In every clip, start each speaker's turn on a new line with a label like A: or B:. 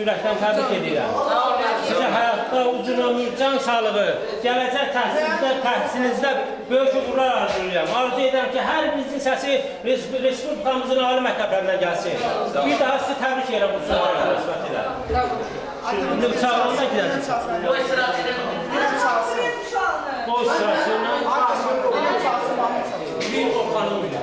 A: ürəkdən təbrik edirəm. Sizə həyatda uzun ömür, can sağlığı, gələcək təhsilinizdə böyük uğurlar arzulayıram. Arzu edirəm ki, hər birinizin səsi Respublikamızın ali məktəblərindən gəlsin. Bir daha sizi təbrik edirəm bu sınavlara rəsmət edirəm. İndi çağırımdan gidəcək.
B: Boy sırası ilə.
A: Boy sırası ilə. Bir oxanım ilə.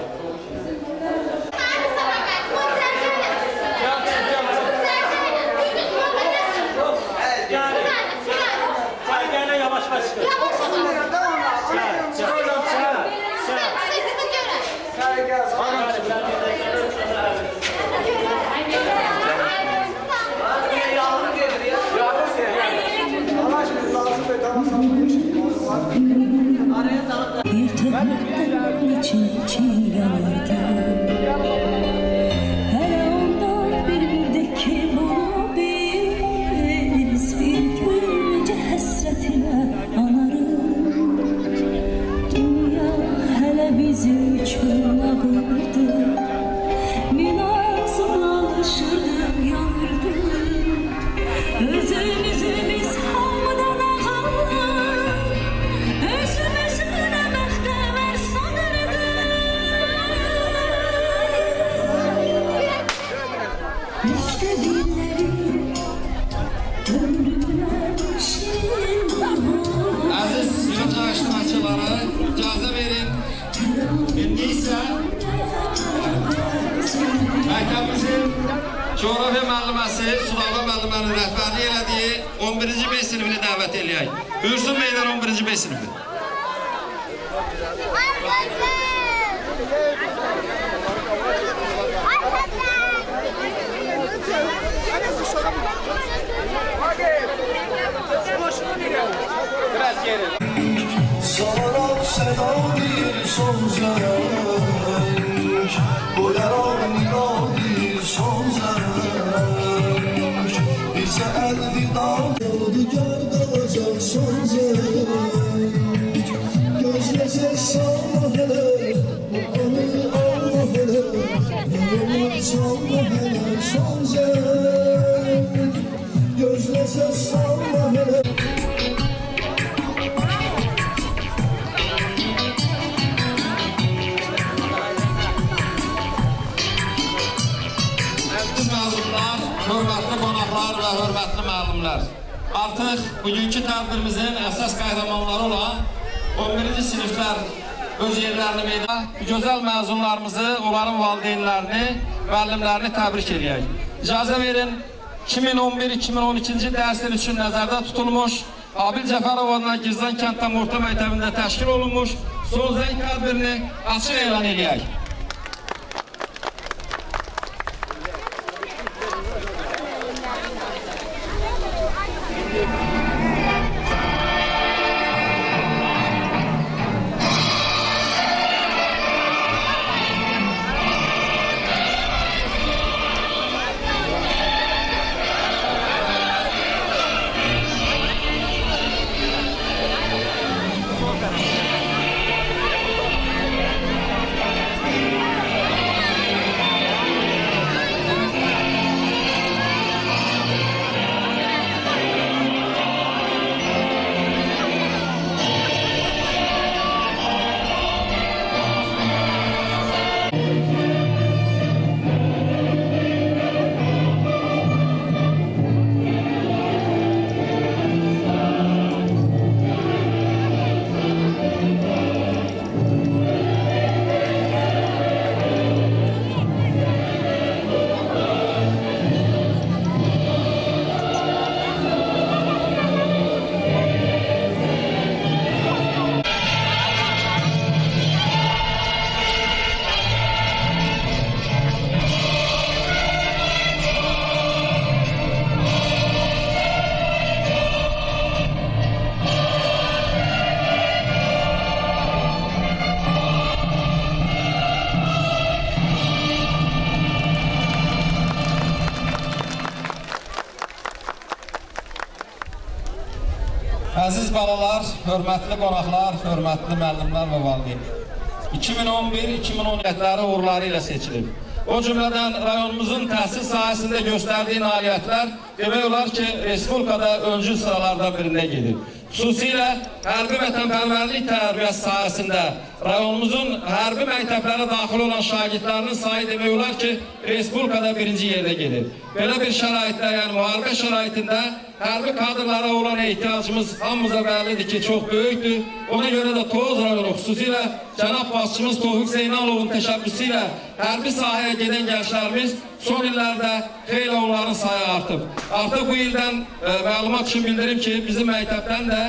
C: Aziz yurt araştırmacıları, icazə verin. İndi isə məktəbimizin coğrafya müəlliməsi, Sulava müəllimənin rəhbərliyi elədiyi 11-ci B sinifini dəvət eləyək. Buyursun beylər 11-ci B sinifi. Biraz geri.
D: Sararaq səda bir son zərək, boyaraq nidadir son zərək, bizə əlvida yoldigar qalacaq son zərək, gözləsə sağma hələ, onu alma hələ, yolunu çalma hələ son zərək, gözləsə sağma hələ.
C: Hörmətli qonaqlar və hörmətli müəllimlər. Artıq bugünkü tədbirimizin əsas qəhrəmanları olan 11-ci siniflər öz yerlərini meydana, gözəl məzunlarımızı, onların valideynlərini, müəllimlərini təbrik edək. İcazə verin, 2011-2012-ci dərslər üçün nəzərdə tutulmuş, Abil Cəfərovla Gizlan kənd tam orta məktəbində təşkil olunmuş son zəng tədbirini açıq elan edək. Əziz balalar, hörmətli qonaqlar, hörmətli müəllimlər və valideynlər. 2011-2010 illəri uğurları ilə seçilib. O cümlədən rayonumuzun təhsil sahəsində göstərdiyi nailiyyətlər demək olar ki, Respublikada öncü sıralardan birində gedir. Xüsusilə hərbi vətənpərvərlik tərbiyəsi sahəsində rayonumuzun hərbi məktəblərə daxil olan şagirdlərinin sayı demək olar ki, Respublikada birinci yerdə gedir. Belə bir şəraitdə, yəni müharibə şəraitində hərbi kadrlara olan ehtiyacımız hamımıza bəllidir ki, çox böyükdür. Ona görə də Tovuz rayonu, xüsusilə cənab başçımız Tofiq Zeynalovun təşəbbüsü ilə hərbi sahəyə gedən gənclərimiz son illərdə xeyli onların sayı artıb. Artıq bu ildən məlumat üçün bildirim ki, bizim məktəbdən də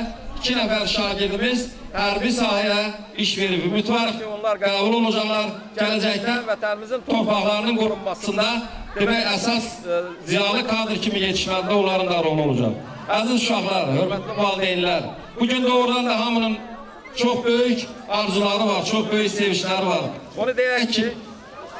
C: 2 nəfər şagirdimiz hərbi sahəyə iş verib. Ümidvarıq ki, onlar qəbul olacaqlar. Gələcəkdə vətənimizin torpaqlarının qorunmasında demək əsas ziyalı kadr kimi yetişmədə onların da rolu olacaq. Əziz uşaqlar, hörmətli valideynlər, bugün doğrudan da hamının çox böyük arzuları var, çox böyük sevinçləri var. Onu deyək ki,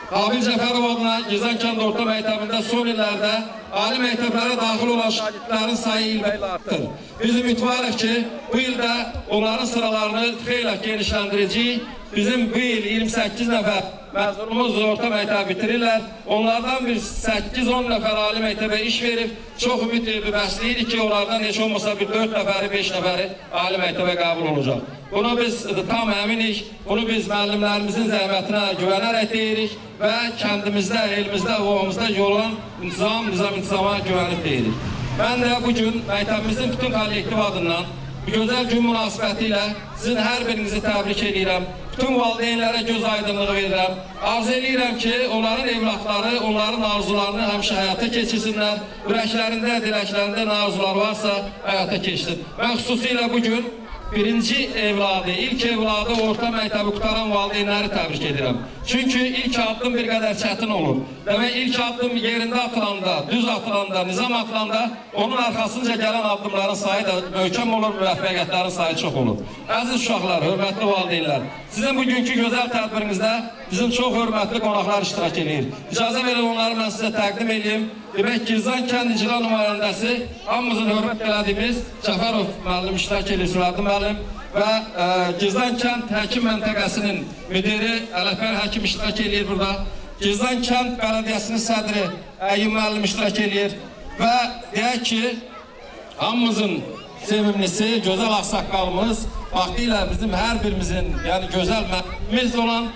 C: Abil Cəfərov adına Gizlan kənd orta məktəbində son illərdə ali məktəblərə daxil olan şagirdlərin sayı ilbəil artır. Biz ümidvarıq ki, bu ildə onların sıralarını xeyli genişləndirəcəyik. Bizim bu il 28 nəfər məzunumuz orta məktəb bitirirlər. Onlardan bir 8-10 nəfər ali məktəbə iş verib, çox ümid bəsləyirik ki, onlardan heç olmasa bir 4 nəfəri, 5 nəfəri ali məktəbə qəbul olacaq. Bunu biz tam əminik, bunu biz müəllimlərimizin zəhmətinə güvənərək deyirik və kəndimizdə, elimizdə, ovamızda yolan nizam-intizama güvənib deyirik. Mən də bugün məktəbimizin bütün kollektiv adından bu gözəl gün münasibəti ilə sizin hər birinizi təbrik edirəm. Bütün valideynlərə göz aydınlığı verirəm. Arzu edirəm ki, onların evlatları, onların arzularını həmişə həyata keçirsinlər. Ürəklərində, diləklərində nə arzular varsa həyata keçsin. Mən xüsusilə bugün birinci evladı, ilk evladı orta məktəbi qutaran valideynləri təbrik edirəm. Çünki ilk addım bir qədər çətin olur. Demək, ilk addım yerində atılanda, düz atılanda, nizam atılanda onun arxasınca gələn addımların sayı da möhkəm olur, müvəffəqiyyətlərin sayı çox olur. Əziz uşaqlar, hörmətli valideynlər, sizin bugünkü gözəl tədbirinizdə bizim çox hörmətli qonaqlar iştirak edir. İcazə verin onları mən sizə təqdim edeyim. Demək, Gizdan kənd icra nümayəndəsi, hamımızın hörmət elədiyimiz Cəfərov müəllim iştirak edir, Sürəddin müəllim və Gizdan kənd həkim məntəqəsinin müdiri Ələkbər həkim iştirak edir burada. Gizdan kənd bələdiyyəsinin sədri Əyyub müəllim iştirak edir və deyək ki, hamımızın sevimlisi, gözəl ağsaqqalımız, vaxtilə bizim hər birimizin, yəni gözəl müəllimimiz olan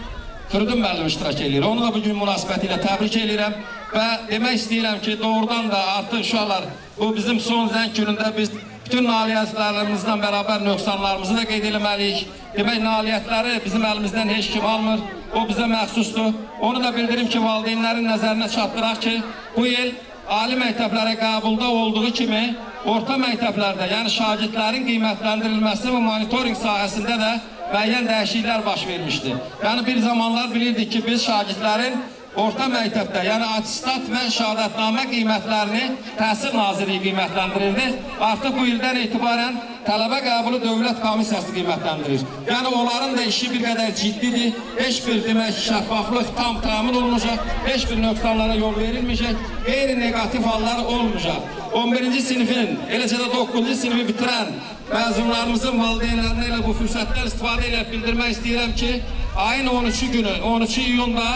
C: Firidun müəllim iştirak edir. Onu da bugün münasibəti ilə təbrik edirəm və demək istəyirəm ki, doğrudan da artıq uşaqlar, bu bizim son zəng günündə biz bütün nailiyyətlərimizlə bərabər nöqsanlarımızı da qeyd etməliyik. Demək, nailiyyətləri bizim əlimizdən heç kim almır, o bizə məxsusdur. Onu da bildirim ki, valideynlərin nəzərinə çatdıraq ki, bu il ali məktəblərə qəbulda olduğu kimi, orta məktəblərdə, yəni şagirdlərin qiymətləndirilməsi və monitoring sahəsində də müəyyən dəyişikliklər baş vermişdi. Yəni bir zamanlar bilirdik ki, biz şagirdlərin orta məktəbdə, yəni atestat və şəhadətnamə qiymətlərini Təhsil Nazirliyi qiymətləndirirdi. Artıq bu ildən etibarən tələbə qəbulu dövlət komissiyası qiymətləndirir. Yəni onların da işi bir qədər ciddidir. Heç bir demək şəffaflıq tam təmin olunacaq, heç bir nöqsanlara yol verilməyəcək, qeyri-negativ hallar olmayacaq. 11-ci sinifin, eləcə də 9-cu sinifi bitirən məzunlarımızın valideynlərinə ilə bu fürsətdən istifadə ilə bildirmək istəyirəm ki, ayın 13-cü günü, 13 iyunda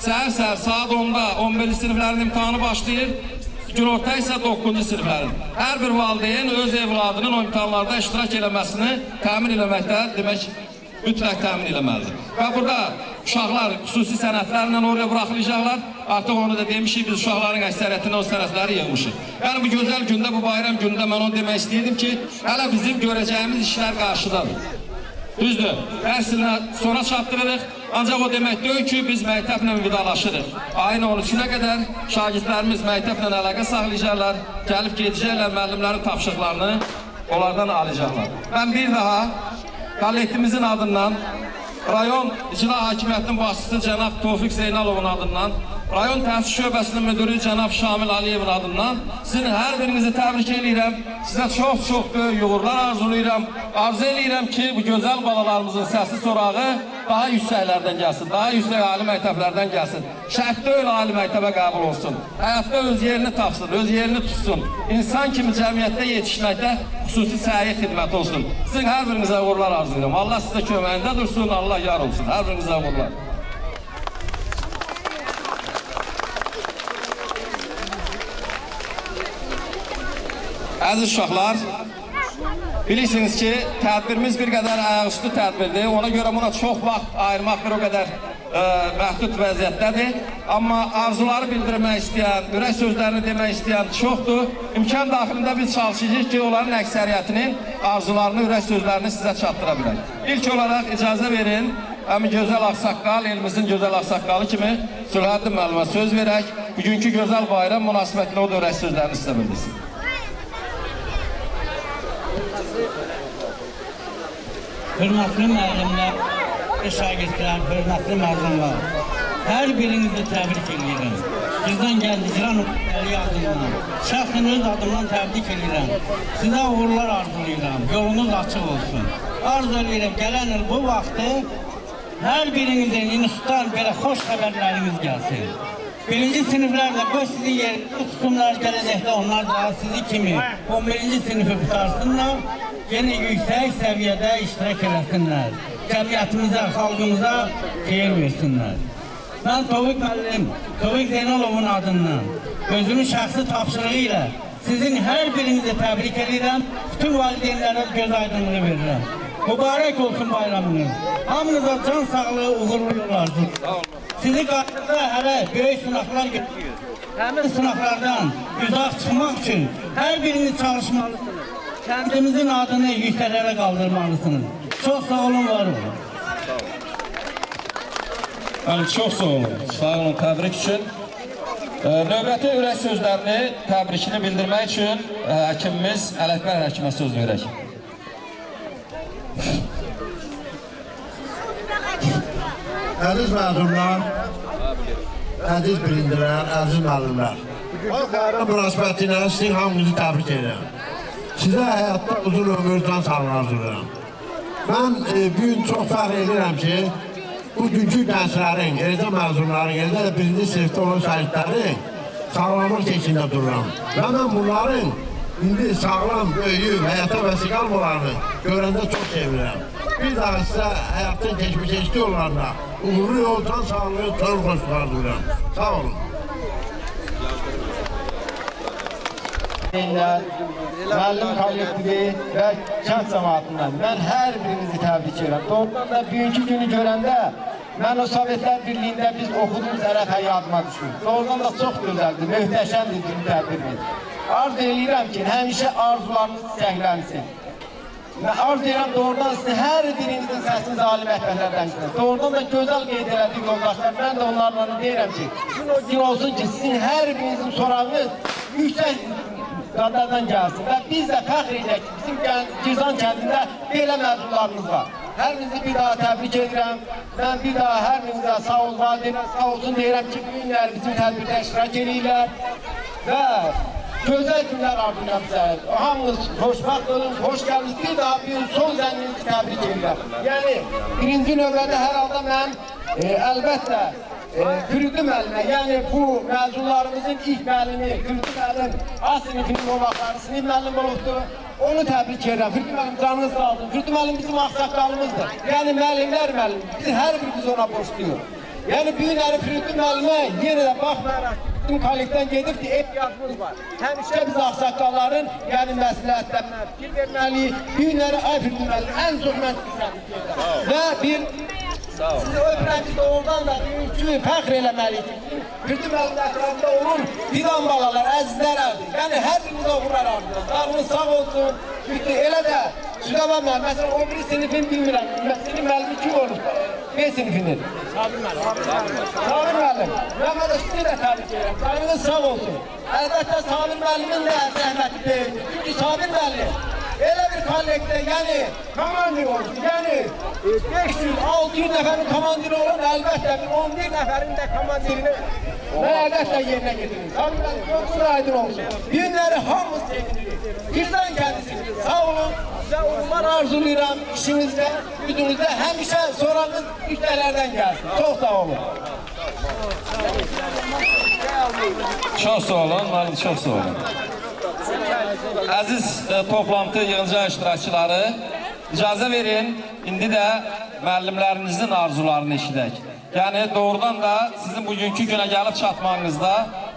C: səhər saat 10-da 11-ci siniflərin imtahanı başlayır, günorta isə 9-cu siniflərin. Hər bir valideyn öz evladının o imtahanlarda iştirak eləməsini təmin eləməkdə demək mütləq təmin eləməlidir. Və burada uşaqlar xüsusi sənədlərlə oraya buraxılacaqlar. Artıq onu da demişik, biz uşaqların əksəriyyətini o sənədləri yığmışıq. Yəni bu gözəl gündə, bu bayram gündə mən onu demək istəyirdim ki, hələ bizim görəcəyimiz işlər qarşıdadır. Düzdür, dərs ilə sona çatdırırıq, ancaq o demək deyil ki, biz məktəblə vidalaşırıq. Ayın 13-nə qədər şagirdlərimiz məktəblə əlaqə saxlayacaqlar, gəlib gedəcəklər, müəllimlərin tapşırıqlarını onlardan alacaqlar. Mən bir daha kollektivimizin adından, rayon icra hakimiyyətinin başçısı cənab Tofiq Zeynalovun adından, rayon təhsil şöbəsinin müdürü cənab Şamil Aliyevin adından sizin hər birinizi təbrik edirəm. Sizə çox böyük uğurlar arzulayıram. Arzu edirəm ki, bu gözəl balalarımızın səsi sorağı daha yüksəklərdən gəlsin, daha yüksək ali məktəblərdən gəlsin. Şərtdə öyle ali məktəbə qəbul olsun. Həyatda öz yerini tapsın, öz yerini tutsun. İnsan kimi cəmiyyətdə yetişməkdə xüsusi səyi xidmət olsun. Sizin hər birinizə uğurlar arzulayıram. Allah sizə köməyində dursun, Allah yar olsun. Hər birinizə uğurlar. Əziz uşaqlar, bilirsiniz ki, tədbirimiz bir qədər ayaqüstü tədbirdir. Ona görə buna çox vaxt ayırmaq bir o qədər məhdud vəziyyətdədir. Amma arzuları bildirmək istəyən, ürək sözlərini demək istəyən çoxdur. İmkan daxilində biz çalışacağıq ki, onların əksəriyyətinin arzularını, ürək sözlərini sizə çatdıra bilək. İlk olaraq icazə verin, həmin gözəl ağsaqqal, elimizin gözəl ağsaqqalı kimi Sürəddin müəllimə söz verək. Bugünkü gözəl bayram münasibətlə o da ürək sözlərini sizə bildirsin.
E: Hörmətli müəllimlər və şagirdlər, hörmətli məzunlar, hər birinizi təbrik edirəm. Bizdən gəldi icra nümayəndəliyi adından, şəxsən öz adımdan təbrik edirəm. Sizə uğurlar arzulayıram, yolunuz açıq olsun. Arzu edirəm, gələn il bu vaxtı hər birinizin institutdan belə xoş xəbərləriniz gəlsin. Birinci sınıflarda bu sizin yerinizde tutumlar gelecekte onlar da sizi kimi 11. sınıfı tutarsınlar. Yine yüksek seviyede iştirak etsinler. Cemiyetimize, halkımıza hayır versinler. Ben Tovik Müəllim, Tovik Zeynalov'un adından özümün şəxsi tapşırığıyla sizin her birinizi tebrik edirəm. Bütün valideynlərə göz aydınlığı verirəm. Mübarək olsun bayramınız. Hamınıza can sağlığı, uğurlu yollardır. Sizi qarşıda hələ böyük sınaqlar gözləyir. Həmin sınaqlardan uzaq çıxmaq üçün hər biriniz çalışmalısınız. Kəndimizin adını yükselere kaldırmalısınız. Çok sağ olun, var olun.
C: Çok sağ olun. Sağ olun təbrik üçün. Növbəti ürək sözlərini, təbrikini bildirmək üçün həkimimiz Ələkbər həkimə söz verək.
F: Əziz məzunlar, əziz bilindilər, əziz müəllimlər. Bayram münasibəti ilə sizin hamınızı təbrik edirəm. Sizə həyatda uzun ömür, can sağlığı arzulayıram. Mən bu gün çox fəxr edirəm ki, bugünkü gənclərin, eləcə məzunların, eləcə də birinci sinifdə olan şəhidlərin sağlamlıq keçində dururam. Və mən bunların indi sağlam, böyüyüb, həyata vəsiqə almalarını görəndə çox sevinirəm. Bir daha sizə həyatın keçmiş yollarında uğurlu yol, can sağlığı, tör xoşluqlar duyuram. Sağ olun.
G: Müəllim kollektivi və kənd cəmaatından mən hər birinizi təbrik edirəm. Doğrudan da bugünkü günü görəndə mən o Sovetlər Birliyində biz oxuduğumuz ərəf həyatıma düşdüm. Doğrudan da çox gözəldir, möhtəşəmdir gün tədbirimiz. Arzu edirəm ki, həmişə arzularınız çiçəklənsin. Mən arzu edirəm doğrudan sizin hər birinizin səsini zalim əhvəllərdən çıxın. Doğrudan da gözəl qeyd elədik yoldaşlar. Mən də onlarla deyirəm ki, gün olsun ki, sizin hər birinizin sorağınız yüksək qadardan gəlsin və biz də fəxr edək ki, bizim Girzan kəndində belə məzunlarımız var. Hər birinizi bir daha təbrik edirəm. Mən bir daha hər birinizə sağ ol, valideynə sağ olsun deyirəm ki, bu günlər bizim tədbirdə iştirak edirlər və gözəl günlər arzulayıram sizə. Hamınız xoşbəxt olun, xoş gəldiniz. Bir daha bir gün son zənginizi təbrik edirəm. Yəni, birinci növbədə hər halda mən əlbəttə Kürüdü müəllimə, yəni bu məzunlarımızın ilk müəllimi, Kürüdü müəllim A sinifinin olmaqları, sinif müəllim olubdur. Onu təbrik edirəm. Kürüdü müəllim canınız sağ olsun. Kürüdü müəllim bizim axsaqqalımızdır. Yəni müəllimlər müəllim. Biz hər birimiz ona borçluyuq. Yəni bu günləri Kürüdü müəllimə yenə də baxmayaraq bizim kollektivdən gedib ki, ehtiyacımız var. Həmişə biz axsaqqalların, yəni məsləhətlərinə fikir verməliyik. Bu günləri ay Kürüdü müəllim ən çox mən təbrik edirəm. Və bir sizi öpürəm ki, doğrudan da bugünkü fəxr eləməliyik ki, Kürtü müəllimin ətrafında onun fidan balalar, əzizlərdir. Yəni, hər birinizə uğurlar arzulayın. Sağlığınız sağ olsun. Kürtü elə də Südava müəllim, məsələn, o biri sinifin bilmirəm. Sinif müəllimi kim olur? B sinifinin. Sabir müəllim. Sabir müəllim. Mən də sizi də təbrik edirəm. Sağlığınız sağ olsun. Əlbəttə, Sabir müəllimin də zəhməti deyil. Çünki Sabir müəllim elə bir kollektivdə, yəni komandir olsun, yəni 500-600 nəfərin komandiri olun, əlbəttə bir 11 nəfərin də komandirini əlbəttə yerinə getirin. Sabirlər, yoxdur aydın olsun. Günləri hamımız sevinirik. Birdən gəldiniz, sağ olun, sizə uğurlar arzulayıram işinizdə, gücünüzdə, həmişə sorağınız üstələrdən gəlsin. Çox sağ olun.
C: Çox sağ olun, müəllim, çox sağ olun. Əziz toplantı yığıncaq iştirakçıları, icazə verin, indi də müəllimlərinizin arzularını eşidək. Yəni, doğrudan da sizin bugünkü günə gəlib çatmağınızda,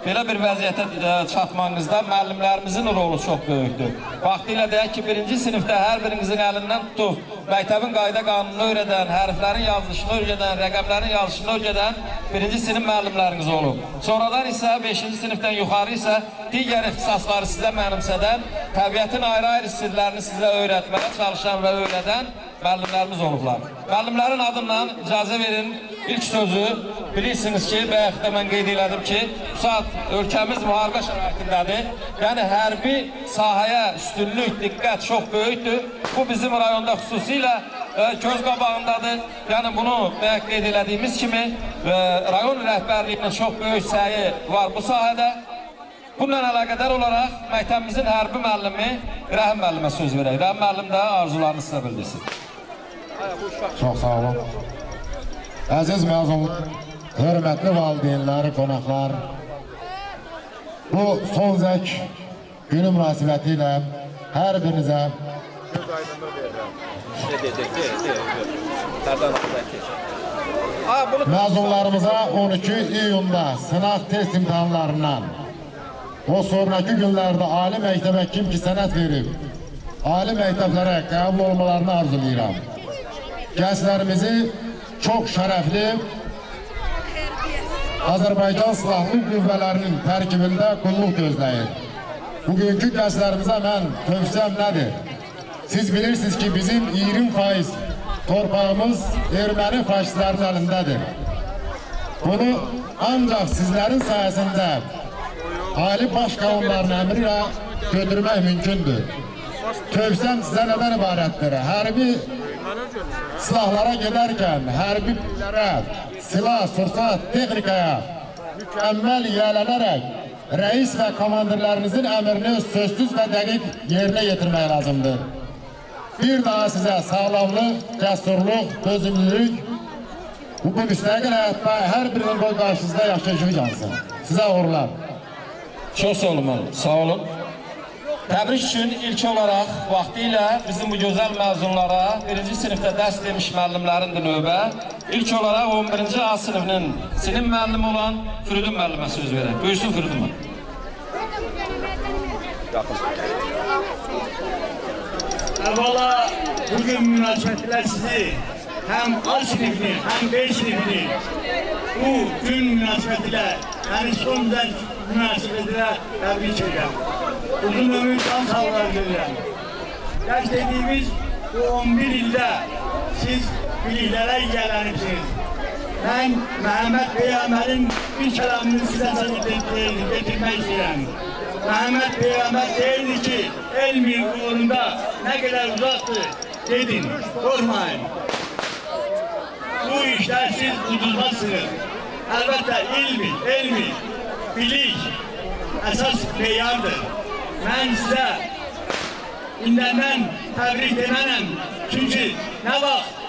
C: belə bir vəziyyətə çatmağınızda müəllimlərimizin rolu çox böyükdür. Vaxtilə deyək ki, birinci sinifdə hər birinizin əlindən tutub, məktəbin qayda qanununu öyrədən, hərflərin yazılışını öyrədən, rəqəmlərin yazılışını öyrədən birinci sinif müəllimləriniz olub. Sonradan isə 5-ci sinifdən yuxarı isə digər ixtisasları sizə mənimsədən, təbiətin ayrı-ayrı sirlərini sizə öyrətməyə çalışan və öyrədən müəllimlərimiz olublar. Müəllimlərin adından icazə verin, ilk sözü bilirsiniz ki, bayaq da mən qeyd elədim ki, bu saat ölkəmiz müharibə şəraitindədir. Yəni, hərbi sahəyə üstünlük, diqqət çox böyükdür. Bu bizim rayonda xüsusilə göz qabağındadır. Yəni, bunu bayaq qeyd elədiyimiz kimi, rayon rəhbərliyinin çox böyük səyi var bu sahədə. Bununla əlaqədar olaraq məktəbimizin hərbi müəllimi Rəhim müəllimə söz verək. Rəhim müəllim də arzularını sizə bildirsin.
F: Çox sağ olun. Əziz məzunlar, hörmətli valideynlər, qonaqlar, bu son zək günü münasibəti ilə hər birinizə məzunlarımıza 12 iyunda sınaq test imtahanlarından o sonraki günlərdə ali məktəbə kim ki sənət verib, ali məktəblərə qəbul olmalarını arzulayıram. Gənclərimizi çox şərəfli Azərbaycan Silahlı Qüvvələrinin tərkibində qulluq gözləyir. Bugünkü gənclərimizə mən tövsiyəm nədir? Siz bilirsiniz ki, bizim 20% torpağımız erməni faşistlərinin əlindədir. Bunu ancaq sizlərin sayəsində Ali Baş Qanunların əmri ilə götürmək mümkündür. Tövsiyəm sizə nədən ibarətdir? Hərbi silahlara gedərkən, hərbi billərə, silah, sursat, texnikaya mükəmməl yiyələnərək rəis və komandirlərinizin əmrini sözsüz və dəqiq yerinə yetirmək lazımdır. Bir daha sizə sağlamlıq, cəsurluq, dözümlülük, bu müstəqil həyatda hər birinin qoy qarşınızda yaşayışını cansın. Sizə uğurlar.
C: Çox sağ olun, sağ olun. Təbrik üçün ilk olaraq vaxtilə bizim bu gözəl məzunlara 1-ci sinifdə dərs demiş müəllimlərindir növbə. İlk olaraq 11-ci A sinifinin sinif müəllimi olan Firidun müəllimə söz verək. Buyursun Firidun müəllim.
H: Əvvəla bugün münasibətlə sizi həm A sinifini, həm B sinifini bu gün münasibətilə, yəni son dərk münasibətilə təbrik edirəm. Uzun ömür can sağlığı edirəm. Dərs dediyimiz bu 11 ildə siz biliklərə yiyələnibsiniz. Mən Məhəmməd Peyğəmbərin bir kəlamını sizə getirmək istəyirəm. Məhəmməd Peyğəmbər deyirdi ki, elmin uğrunda nə qədər uzaqdır, gedin, qormayın. Bu işlər siz uduzmazsınız. Əlbəttə, elmi, bilik əsas meyardır. Mən sizə indəndən təbrik demənəm. Çünki nə vaxt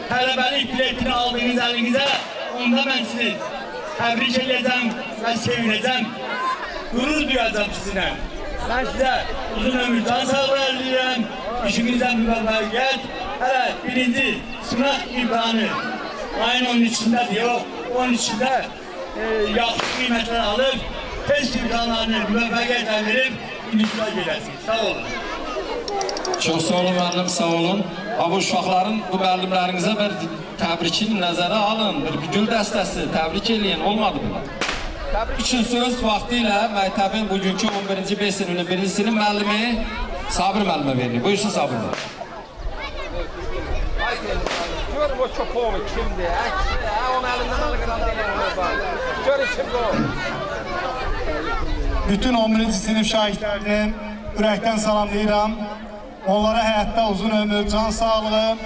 H: tələbəlik biletini aldığınız əlinizə, onda mən sizi təbrik edəcəm və sevinəcəm. Gurur duyacağım sizinlə. Ben size uzun ömür can sağlığı diləyirəm. İşinizdən müvəffəqiyyət. Hələ birinci sınaq imtihanı ayın 13'ündədir. Yox, 13'ündə yaxşı qiymətlər alıb, test imtihanlarını müvəffəqiyyətlə verib, ünlüklər gedəsiniz. Sağ olun.
C: Çox sağ olun müəllim, sağ olun. Bu uşaqların, bu müəllimlərinizə bir təbrikini nəzərə alın, bir gül dəstəsi təbrik eləyin, olmadı mı? Təbrik üçün söz vaxtilə məktəbin bugünkü 11-ci B sinifinin 1-ci sinif müəllimi Sabir müəllimə verilir. Buyursun Sabir müəllim.
I: Görüm o köpoğu kimdir? Onun əlindən alır. Görün kimdir o?
J: Bütün 11-ci sinif şagirdlərini ürəkdən salamlayıram. Onlara həyatda uzun ömür, can sağlığı,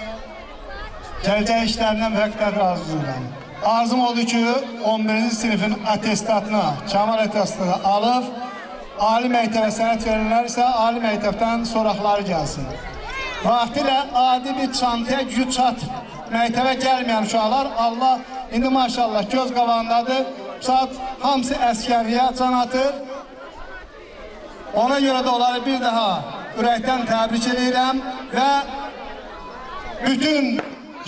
J: gələcək işlərindən vəqtlər arzulayıram. Arzum oldu ki, 11-ci sinifin atestatını, Kəmal atestatını alıb, ali məktəbə sənət verirlərsə, ali məktəbdən soraqları gəlsin. Vaxtilə adi bir çantaya güc çatır. Məktəbə gəlməyən uşaqlar, Allah indi maşallah göz qabağındadır, saat hamısı əskərliyə can atır. Ona görə də onları bir daha ürəkdən təbrik edirəm və bütün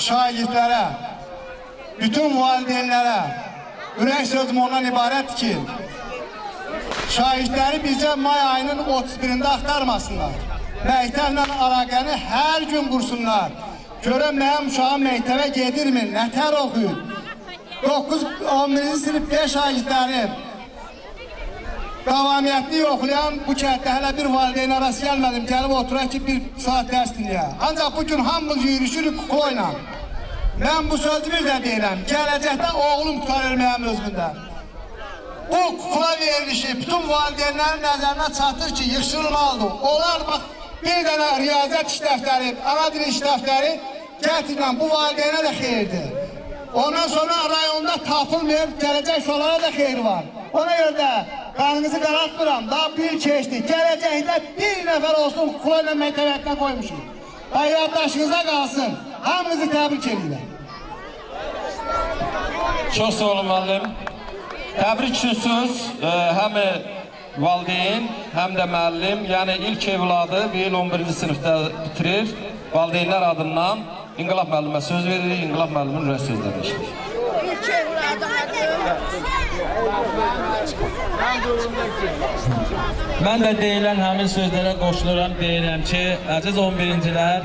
J: şagirdlərə, bütün valideynlərə ürək sözüm ondan ibarət ki, şagirdləri bizə may ayının 31'ində axtarmasınlar. Məktəblə əlaqəni hər gün qursunlar. Görən mənim uşağım məktəbə gedirmi, nətər oxuyur? 9-11-ci sinif 5 şagirdləri davamiyyətli yoxlayan bu kənddə hələ bir valideyn arası gəlmədim, gəlib oturaq ki, bir saat dərs dinləyək. Ancaq bugün hamımız yürüşürük kuklayla. Mən bu sözü bir də deyirəm, gələcəkdə oğlum tutarır mənim özümdə. Bu kukla verilişi bütün valideynlərin nəzərinə çatır ki, yıxışılmalıdır. Onlar bax, bir dənə riyaziyyat işləfləri, ana dili işləfləri gətirilən bu valideynə də xeyirdir. Ondan sonra rayonda tapılmır, gələcək uşaqlara da xeyir var. Ona görə də qanınızı qarartmıram, daha bir keçdi. Gələcəkdə bir nəfər olsun kukla ilə məktəbətlə qoymuşum. Yaddaşınıza qalsın. Hamınızı təbrik edirəm.
C: Çox sağ olun müəllim. Təbrik üçünsüz həm valideyn, həm də müəllim, yəni ilk evladı bu il 11-ci sinifdə bitirir. Valideynlər adından İnqilab müəllimə söz veririk, İnqilab müəllimin ürək sözlərini eşidirik.
B: İlk evladım
K: Mən də deyilən həmin sözlərə qoşuluram, deyirəm ki, əziz 11-cilər,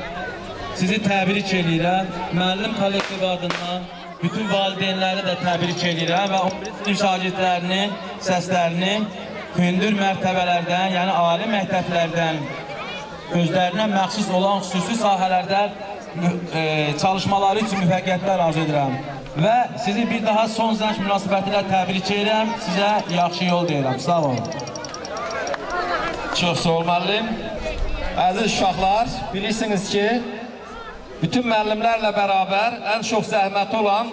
K: sizi təbrik edirəm. Müəllim kollektivi adından bütün valideynləri də təbrik edirəm və 11-ci şagirdlərinin səslərini hündür mərtəbələrdən, yəni ali məktəblərdən özlərinə məxsus olan xüsusi sahələrdə çalışmaları üçün müvəffəqiyyətlər arzu edirəm. Və sizi bir daha son zəng münasibətilə təbrik edirəm, sizə yaxşı yol deyirəm. Sağ olun.
C: Çox sağ ol müəllim. Əziz uşaqlar, bilirsiniz ki, bütün müəllimlərlə bərabər ən çox zəhməti olan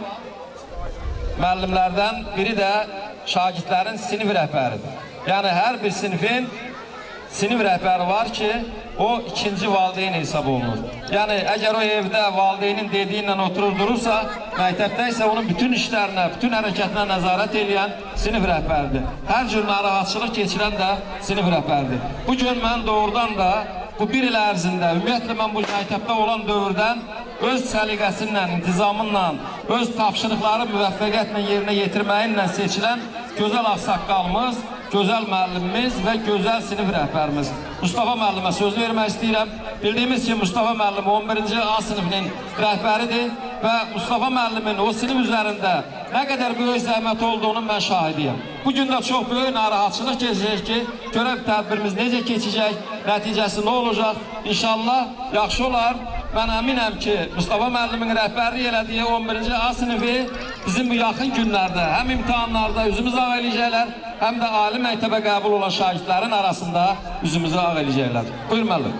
C: müəllimlərdən biri də şagirdlərin sinif rəhbəridir. Yəni hər bir sinifin sinif rəhbəri var ki, o ikinci valideyn hesab olunur. Yəni əgər o evdə valideynin dediyi ilə oturur durursa, məktəbdə isə onun bütün işlərinə, bütün hərəkətinə nəzarət edən sinif rəhbəridir. Hər cür narahatçılıq keçirən də sinif rəhbəridir. Bu gün mən doğrudan da bu bir il ərzində, ümumiyyətlə mən bu məktəbdə olan dövrdən öz səliqəsindən, intizamınla, öz tapşırıqları müvəffəqiyyətlə yerinə yetirməyinlə seçilən gözəl ağsaqqalımız, gözəl müəllimimiz və gözəl sinif rəhbərimiz Mustafa müəllimə söz vermək istəyirəm. Bildiyimiz ki, Mustafa müəllim 11-ci A sinifinin rəhbəridir və Mustafa müəllimin o sinif üzərində nə qədər böyük zəhmət olduğunu mən şahidiyəm. Bugün də çox böyük narahatçılıq keçəcək ki, görək tədbirimiz necə keçəcək, nəticəsi nə olacaq? İnşallah yaxşı olar. Mən əminəm ki, Mustafa müəllimin rəhbərlik elədiyi 11-ci A sinifi bizim bu yaxın günlərdə həm imtahanlarda üzümüz ağ eləyəcəklər, həm də ali məktəbə qəbul olan şagirdlərin arasında üzümüzü ağ eləyəcəklər. Buyur müəllim.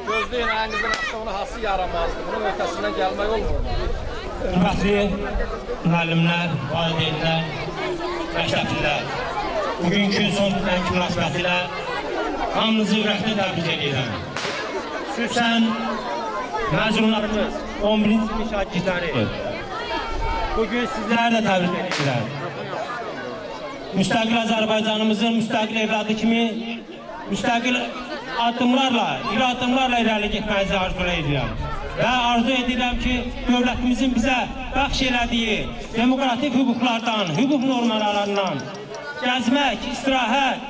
I: Gözləyin, əlinizdən aşağına hası yaramazdı. Bunun ötəsindən gəlmək olmur.
K: Hörmətli müəllimlər, valideynlər, məktəblilər, bugünkü son zəng münasibətilə hamınızı ürəkli təbrik edirəm. Xüsusən məzunlarımız, 11-ci sinif şagirdləri. Bugün sizləri də təbrik edirəm. Müstəqil Azərbaycanımızın müstəqil evladı kimi müstəqil addımlarla, iri addımlarla irəli getməyizi arzu edirəm. Və arzu edirəm ki, dövlətimizin bizə bəxş elədiyi demokratik hüquqlardan, hüquq normalarından, gəzmək, istirahət,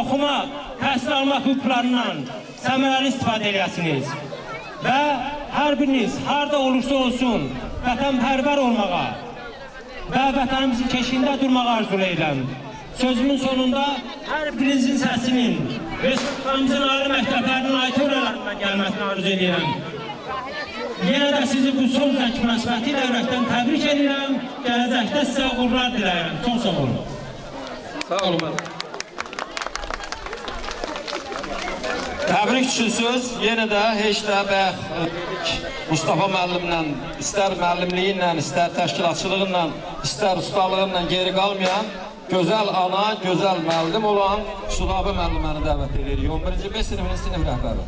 K: oxumaq, təhsil almaq hüquqlarından səmərəli istifadə edəsiniz. Və hər biriniz harada olursa olsun vətənpərvər olmağa və vətənimizin keşiyində durmağa arzu edirəm. Sözümün sonunda hər birinizin səsinin Respublikamızın ali məktəblərinin auditoriyalarından gəlməsini arzu edirəm. Yenə də sizi bu son zəng münasibəti ilə ürəkdən təbrik edirəm. Gələcəkdə sizə uğurlar diləyirəm. Çox sağ olun.
C: Sağ olun. Təbrik üçünsüz. Yenə də heç də Mustafa müəllimlə, istər müəllimliyi ilə, istər təşkilatçılığı istər ustalığıyla geri qalmayan gözəl ana, gözəl müəllim olan Sudabi müəlliməni dəvət edirik. 11-ci B sinifinin sinif rəhbəri.